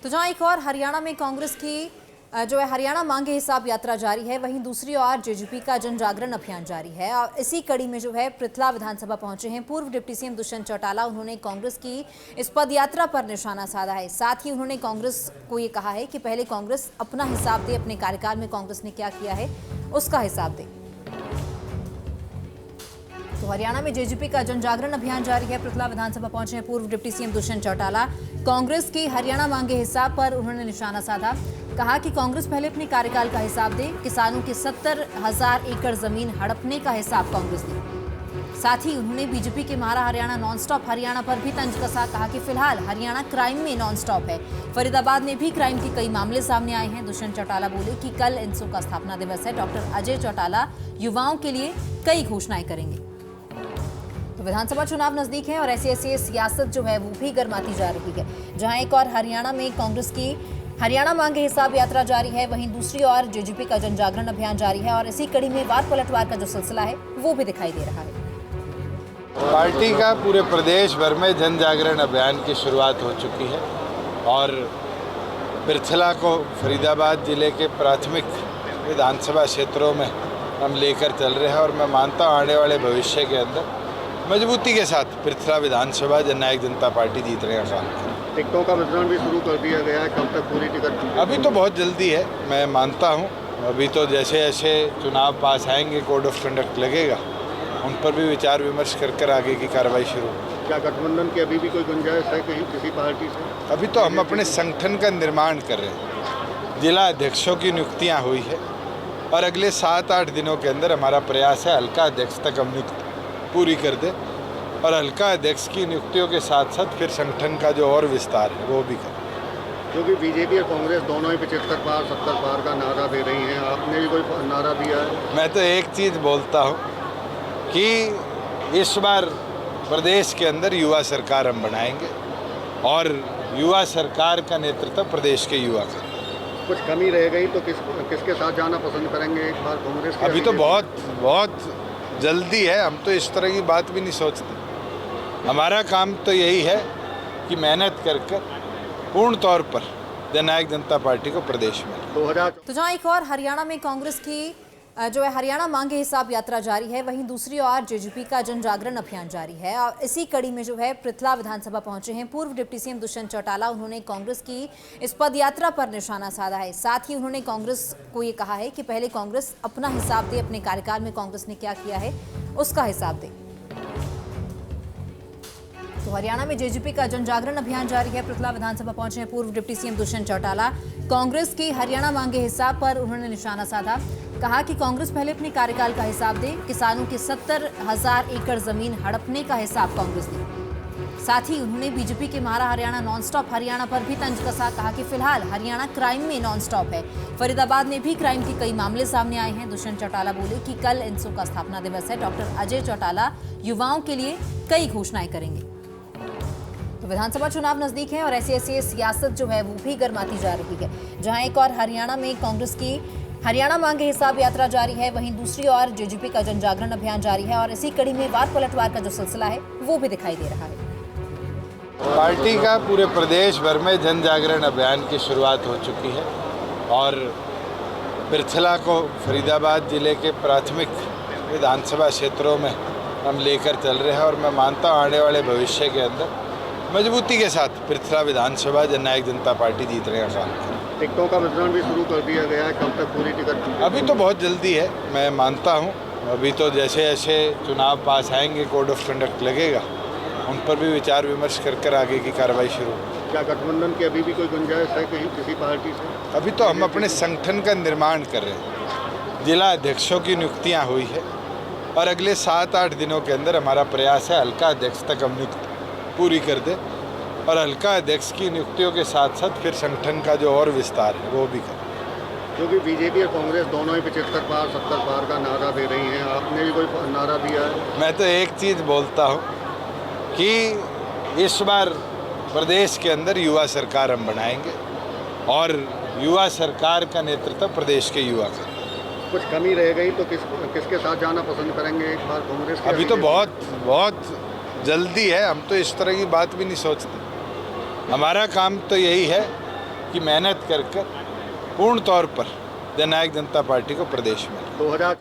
तो जहां एक और हरियाणा में कांग्रेस की जो है हरियाणा मांगे हिसाब यात्रा जारी है, वहीं दूसरी ओर जेजेपी का जन जागरण अभियान जारी है। और इसी कड़ी में जो है पृथला विधानसभा पहुंचे हैं पूर्व डिप्टी सीएम दुष्यंत चौटाला। उन्होंने कांग्रेस की इस पद यात्रा पर निशाना साधा है। साथ ही उन्होंने कांग्रेस को ये कहा है कि पहले कांग्रेस अपना हिसाब दे, अपने कार्यकाल में कांग्रेस ने क्या किया है उसका हिसाब दे। तो हरियाणा में जेजेपी का जन जागरण अभियान जारी है। पृथला विधानसभा पहुंचे हैं पूर्व डिप्टी सीएम दुष्यंत चौटाला। कांग्रेस की हरियाणा मांगे हिसाब पर उन्होंने निशाना साधा, कहा कि कांग्रेस पहले अपने कार्यकाल का हिसाब दे, किसानों की 70,000 एकड़ जमीन हड़पने का हिसाब कांग्रेस दे। साथ ही उन्होंने बीजेपी के मारा हरियाणा नॉनस्टॉप हरियाणा पर भी तंज कसा, कहा कि फिलहाल हरियाणा क्राइम में नॉनस्टॉप है। फरीदाबाद में भी क्राइम के कई मामले सामने आए हैं। दुष्यंत चौटाला बोले कि कल इंसो का स्थापना दिवस है। डॉक्टर अजय चौटाला युवाओं के लिए कई घोषणाएं करेंगे। तो विधानसभा चुनाव नजदीक है और ऐसे सियासत जो है वो भी गर्माती जा रही है। जहां एक और हरियाणा में कांग्रेस की हरियाणा मांगे हिसाब यात्रा जारी है, वहीं दूसरी ओर जेजेपी का जन जागरण अभियान जारी है। और इसी कड़ी में वार पलटवार का जो सिलसिला है वो भी दिखाई दे रहा है। पार्टी का पूरे प्रदेश भर में जन जागरण अभियान की शुरुआत हो चुकी है और पृथला को फरीदाबाद जिले के प्राथमिक विधानसभा क्षेत्रों में हम लेकर चल रहे हैं। और मैं मानता हूँ आने वाले भविष्य के अंदर मजबूती के साथ पृथला विधानसभा जननायक जनता पार्टी जीतने का काम करें। टिकटों का वितरण भी शुरू कर दिया गया है, कब तक पूरी टिकट? अभी तो बहुत जल्दी है, मैं मानता हूँ। अभी तो जैसे जैसे चुनाव पास आएंगे, कोड ऑफ कंडक्ट लगेगा, उन पर भी विचार विमर्श कर आगे की कार्रवाई शुरू। क्या गठबंधन की अभी भी कोई गुंजाइश है कहीं किसी पार्टी से? अभी तो हम अपने संगठन का निर्माण कर रहे हैं। जिला अध्यक्षों की नियुक्तियाँ हुई है और अगले 7-8 दिनों के अंदर हमारा प्रयास है हल्का अध्यक्ष तक हम नियुक्ति पूरी कर दे और हल्का अध्यक्ष की नियुक्तियों के साथ साथ फिर संगठन का जो और विस्तार है वो भी करें। क्योंकि बीजेपी और कांग्रेस दोनों ही 75 पार 70 पार का नारा दे रही हैं, आपने भी कोई नारा दिया है? मैं तो एक चीज़ बोलता हूँ कि इस बार प्रदेश के अंदर युवा सरकार हम बनाएंगे और युवा सरकार का नेतृत्व प्रदेश के युवा करें। कुछ कमी रह गई तो किसके साथ जाना पसंद करेंगे एक बार कांग्रेस के? अभी तो बहुत जल्दी है, हम तो इस तरह की बात भी नहीं सोचते। हमारा काम तो यही है कि मेहनत कर पूर्ण तौर पर जननायक जनता पार्टी को प्रदेश में। तो जहां एक और हरियाणा में कांग्रेस की जो है हरियाणा मांगे हिसाब यात्रा जारी है, वहीं दूसरी ओर जेजेपी का जन जागरण अभियान जारी है। और इसी कड़ी में जो है पृथला विधानसभा पहुंचे हैं पूर्व डिप्टी सीएम दुष्यंत चौटाला। उन्होंने कांग्रेस की इस पद यात्रा पर निशाना साधा है। साथ ही उन्होंने कांग्रेस को ये कहा है कि पहले कांग्रेस अपना हिसाब दे, अपने कार्यकाल में कांग्रेस ने क्या किया है उसका हिसाब दे। तो हरियाणा में जेजेपी का जन जागरण अभियान जारी है। पृथला विधानसभा पहुंचे हैं पूर्व डिप्टी सीएम दुष्यंत चौटाला। कांग्रेस की हरियाणा मांगे हिसाब पर उन्होंने निशाना साधा, कहा कि कांग्रेस पहले अपने कार्यकाल का हिसाब दे, किसानों की 70,000 एकड़ जमीन हड़पने का हिसाब कांग्रेस दे। साथ ही उन्होंने बीजेपी के मारा हरियाणा नॉनस्टॉप हरियाणा पर भी तंज कसा, कहा कि फिलहाल हरियाणा क्राइम में नॉनस्टॉप है। फरीदाबाद में भी क्राइम के कई मामले सामने आए हैं। दुष्यंत चौटाला बोले कि कल इंसो का स्थापना दिवस है। डॉक्टर अजय चौटाला युवाओं के लिए कई घोषणाएं करेंगे। तो विधानसभा चुनाव नजदीक है और ऐसे सियासत जो है वो भी गर्माती जा रही है। जहां एक और हरियाणा में कांग्रेस की हरियाणा मांगे हिसाब यात्रा जारी है, वहीं दूसरी ओर जेजेपी का जन जागरण अभियान जारी है। और इसी कड़ी में वार पलटवार का जो सिलसिला है वो भी दिखाई दे रहा है। पार्टी का पूरे प्रदेश भर में जन जागरण अभियान की शुरुआत हो चुकी है और पृथला को फरीदाबाद जिले के प्राथमिक विधानसभा क्षेत्रों में हम लेकर चल रहे हैं। और मैं मानता हूँ आने वाले भविष्य के अंदर मजबूती के साथ पृथला विधानसभा जननायक जनता पार्टी जीतने का काम करें। टिकटों का वितरण भी शुरू कर दिया गया है, कब तक पूरी टिकट? अभी तो बहुत जल्दी है, मैं मानता हूँ। अभी तो जैसे जैसे चुनाव पास आएंगे, कोड ऑफ कंडक्ट लगेगा, उन पर भी विचार विमर्श कर आगे की कार्रवाई शुरू। क्या गठबंधन की अभी भी कोई गुंजाइश है कहीं किसी पार्टी से? अभी तो हम अपने संगठन का निर्माण कर रहे हैं। जिला अध्यक्षों की नियुक्तियाँ हुई है और अगले 7-8 दिनों के अंदर हमारा प्रयास है हल्का अध्यक्ष तक हम नियुक्ति पूरी कर दे और हल्का अध्यक्ष की नियुक्तियों के साथ साथ फिर संगठन का जो और विस्तार है वो भी करें। क्योंकि बीजेपी और कांग्रेस दोनों ही 75 पार 70 पार का नारा दे रही हैं, आपने भी कोई नारा दिया है? मैं तो एक चीज़ बोलता हूँ कि इस बार प्रदेश के अंदर युवा सरकार हम बनाएंगे और युवा सरकार का नेतृत्व प्रदेश के युवा करें। कुछ कमी रह गई तो किसके साथ जाना पसंद करेंगे एक बार कांग्रेस के? अभी तो बहुत जल्दी है, हम तो इस तरह की बात भी नहीं सोचते। हमारा काम तो यही है कि मेहनत कर कर पूर्ण तौर पर जननायक जनता पार्टी को प्रदेश में 2000